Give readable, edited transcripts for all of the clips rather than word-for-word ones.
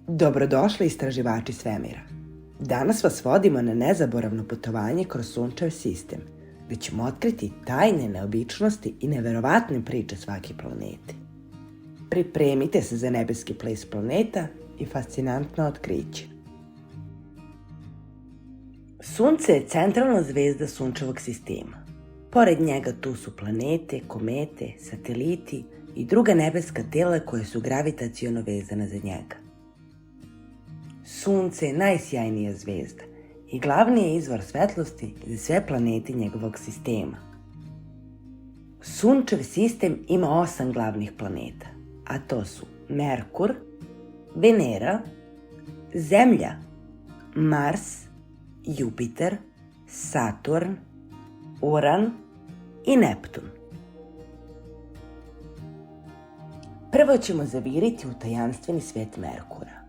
Dobrodošli istraživači svemira. Danas vas vodimo na nezaboravno putovanje kroz sunčev sistem, gdje ćemo otkriti tajne neobičnosti i neverovatne priče svake planete. Pripremite se za nebeski ples planeta i fascinantno otkriće. Sunce je centralna zvezda sunčevog sistema. Pored njega tu su planete, komete, sateliti i druga nebeska tela koje su gravitaciono vezana za njega. Sunce je najsjajnija zvezda i glavni je izvor svetlosti za sve planete njegovog sistema. Sunčev sistem ima 8 glavnih planeta, a to su Merkur, Venera, Zemlja, Mars, Jupiter, Saturn, Uran i Neptun. Prvo ćemo zaviriti u tajanstveni svet Merkura.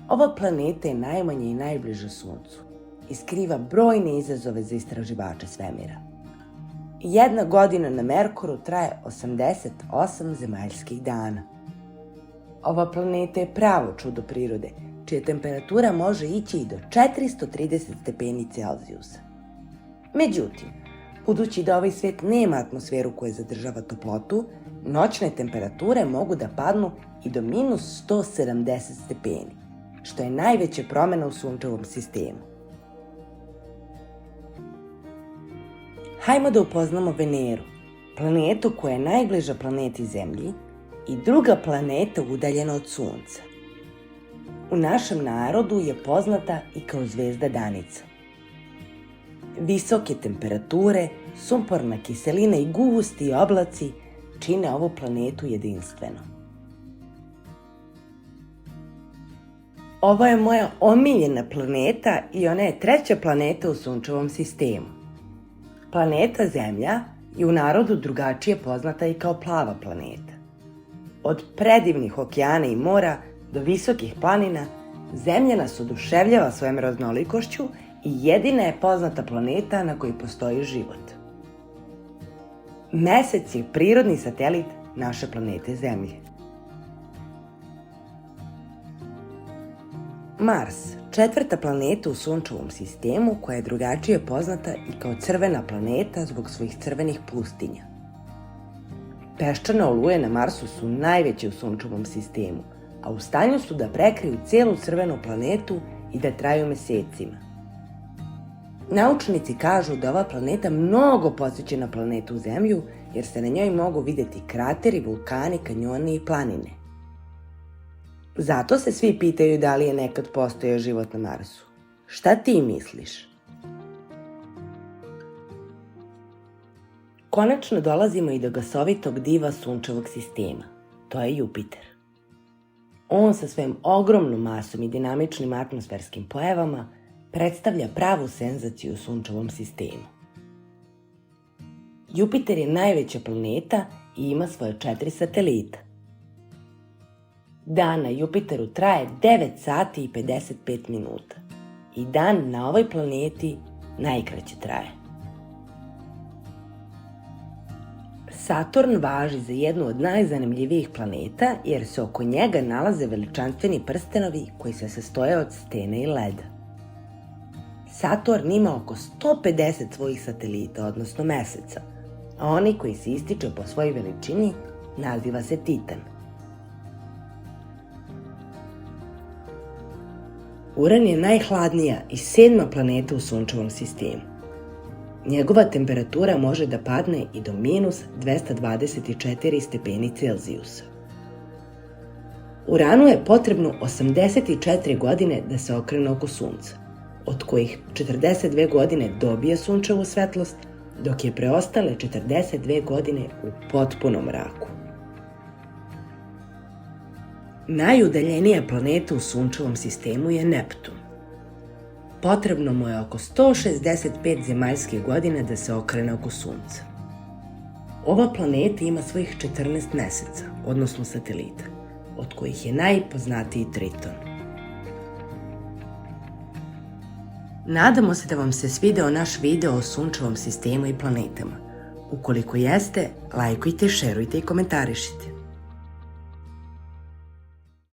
Ova planeta je najmanja i najbliža Suncu i skriva brojne izazove za istraživače svemira. Jedna godina na Merkuru traje 88 zemaljskih dana. Ova planeta je pravo čudo prirode, čija temperatura može ići i do 430 stepeni Celzijusa. Međutim, budući da ovaj svet nema atmosferu koja zadržava toplotu, noćne temperature mogu da padnu i do minus 170 stepeni, što je najveća promjena u sunčevom sistemu. Hajmo da upoznamo Veneru, planetu koja je najbliža planeti Zemlji i druga planeta udaljena od Sunca. U našem narodu je poznata i kao zvezda Danica. Visoke temperature, sumporna kiselina i gusti oblaci čine ovu planetu jedinstveno. Ovo je moja omiljena planeta i ona je treća planeta u sunčevom sistemu. Planeta Zemlja je u narodu drugačije poznata i kao plava planeta. Od predivnih okeana i mora do visokih planina, Zemlja nas oduševljava svojom raznolikošću i jedina je poznata planeta na kojoj postoji život. Mesec je prirodni satelit naše planete Zemlje. Mars, četvrta planeta u sunčevom sistemu koja je drugačije poznata i kao crvena planeta zbog svojih crvenih pustinja. Peščane oluje na Marsu su najveće u sunčevom sistemu, a u stanju su da prekriju cijelu crvenu planetu i da traju mesecima. Naučnici kažu da ova planeta mnogo podsjeća na planetu Zemlju, jer se na njoj mogu vidjeti krateri, vulkani, kanjoni i planine. Zato se svi pitaju da li je nekad postojao život na Marsu. Šta ti misliš? Konačno dolazimo i do gasovitog diva sunčevog sistema. To je Jupiter. On sa svojim ogromnom masom i dinamičnim atmosferskim pojavama predstavlja pravu senzaciju u sunčevom sistemu. Jupiter je najveća planeta i ima svoje 4 satelita. Dan na Jupiteru traje 9 sati i 55 minuta i dan na ovoj planeti najkraće traje. Saturn važi za jednu od najzanimljivijih planeta jer se oko njega nalaze veličanstveni prstenovi koji se sastoje od stene i leda. Saturn ima oko 150 svojih satelita, odnosno meseca, a oni koji se ističe po svojoj veličini naziva se Titan. Uran je najhladnija i 7. planeta u sunčevom sistemu. Njegova temperatura može da padne i do minus 224 stepeni Celzijusa. Uranu je potrebno 84 godine da se okrene oko Sunca, od kojih 42 godine dobije sunčevu svetlost, dok je preostale 42 godine u potpunom mraku. Najudaljenija planeta u sunčevom sistemu je Neptun. Potrebno mu je oko 165 zemaljskih godina da se okrene oko Sunca. Ova planeta ima svojih 14 meseca, odnosno satelita, od kojih je najpoznatiji Triton. Nadamo se da vam se svideo naš video o sunčevom sistemu i planetama. Ukoliko jeste, lajkujte, šerujte i komentarišite.